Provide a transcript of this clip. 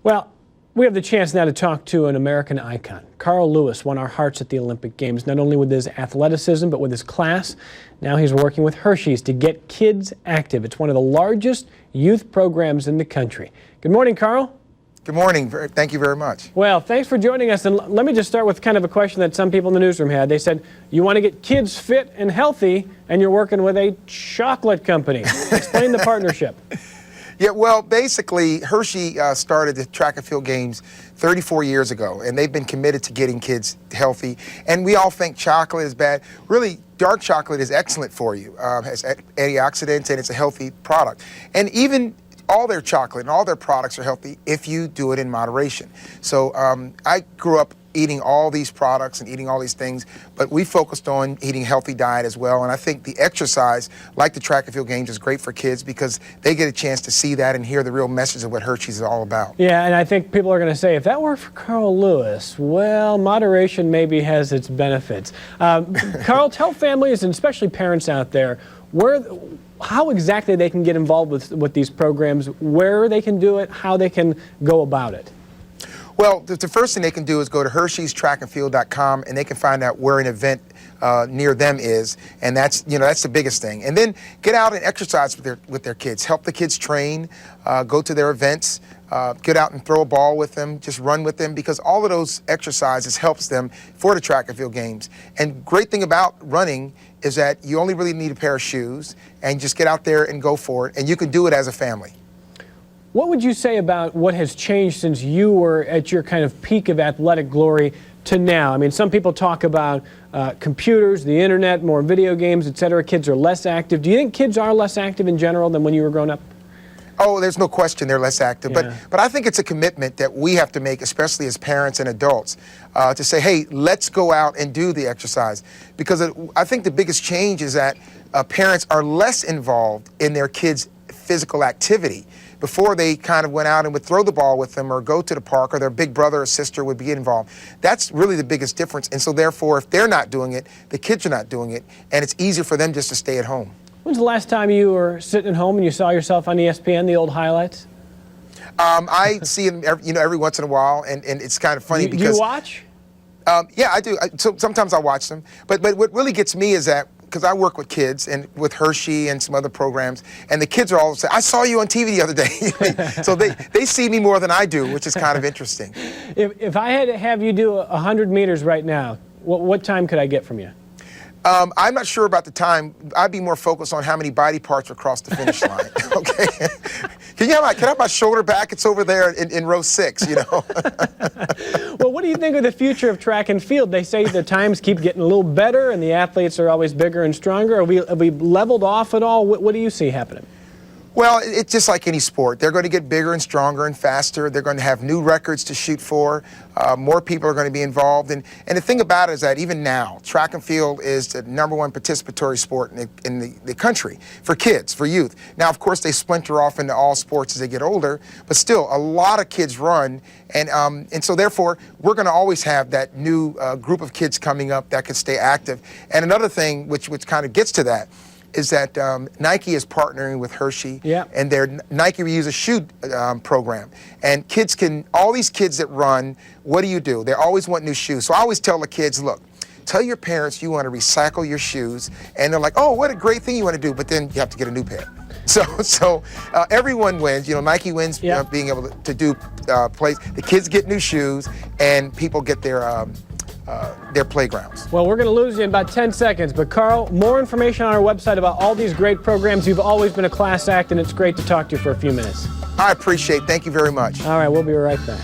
Well, we have the chance now to talk to an American icon. Carl Lewis won our hearts at the Olympic Games, not only with his athleticism, but with his class. Now he's working with Hershey's to get kids active. It's one of the largest youth programs in the country. Good morning, Carl. Good morning. Thank you very much. Well, thanks for joining us. And let me just start with kind of a question that some people in the newsroom had. They said, you want to get kids fit and healthy, and you're working with a chocolate company. Explain the partnership. Yeah, well, basically, Hershey started the track and field games 34 years ago, and they've been committed to getting kids healthy. And we all think chocolate is bad. Really, dark chocolate is excellent for you. Has antioxidants, and it's a healthy product. And even all their chocolate and all their products are healthy if you do it in moderation. So I grew up eating all these products and eating all these things, but we focused on eating a healthy diet as well. And I think the exercise, like the track and field games, is great for kids because they get a chance to see that and hear the real message of what Hershey's is all about. Yeah, and I think people are going to say, if that worked for Carl Lewis, well, moderation maybe has its benefits. Carl, tell families and especially parents out there how exactly they can get involved with these programs, where they can do it, how they can go about it. Well, the first thing they can do is go to Hershey'sTrackandField.com, and they can find out where an event near them is, and that's the biggest thing. And then get out and exercise with their kids. Help the kids train, go to their events, get out and throw a ball with them, just run with them, because all of those exercises helps them for the track and field games. And great thing about running is that you only really need a pair of shoes, and just get out there and go for it, and you can do it as a family. What would you say about what has changed since you were at your kind of peak of athletic glory to now? I mean, some people talk about computers, the internet, more video games, etc. Kids are less active. Do you think kids are less active in general than when you were growing up? Oh, there's no question they're less active, yeah. but I think it's a commitment that we have to make, especially as parents and adults, to say, hey, let's go out and do the exercise. Because I think the biggest change is that parents are less involved in their kids' physical activity. Before, they kind of went out and would throw the ball with them or go to the park, or their big brother or sister would be involved. That's really the biggest difference. And so therefore, if they're not doing it, the kids are not doing it, and it's easier for them just to stay at home. When's the last time you were sitting at home and you saw yourself on ESPN, the old highlights? I see them every once in a while, and it's kind of funny because... Do you watch? Yeah, I do. So sometimes I watch them. But what really gets me is that, because I work with kids and with Hershey and some other programs, and the kids are all saying, I saw you on TV the other day. So they see me more than I do, which is kind of interesting. If I had to have you do 100 meters right now, what time could I get from you? I'm not sure about the time. I'd be more focused on how many body parts are across the finish line. Okay. Can I have my shoulder back? It's over there in row 6, you know. Well, what do you think of the future of track and field? They say the times keep getting a little better and the athletes are always bigger and stronger. Have we leveled off at all? What do you see happening? Well, it's just like any sport. They're going to get bigger and stronger and faster. They're going to have new records to shoot for. More people are going to be involved. And the thing about it is that even now, track and field is the #1 participatory sport in the country for kids, for youth. Now, of course, they splinter off into all sports as they get older, but still, a lot of kids run. And so, therefore, we're going to always have that new group of kids coming up that can stay active. And another thing which kind of gets to that is that Nike is partnering with Hershey, yeah, and their Nike Reuse a Shoe program. And all these kids that run, what do? They always want new shoes. So I always tell the kids, look, tell your parents you want to recycle your shoes, and they're like, oh, what a great thing you want to do, but then you have to get a new pair. So everyone wins. Nike wins, yeah, being able to do plays. The kids get new shoes, and people get their playgrounds. Well, we're going to lose you in about 10 seconds, but Carl, more information on our website about all these great programs. You've always been a class act, and it's great to talk to you for a few minutes. I appreciate it. Thank you very much. All right, we'll be right back.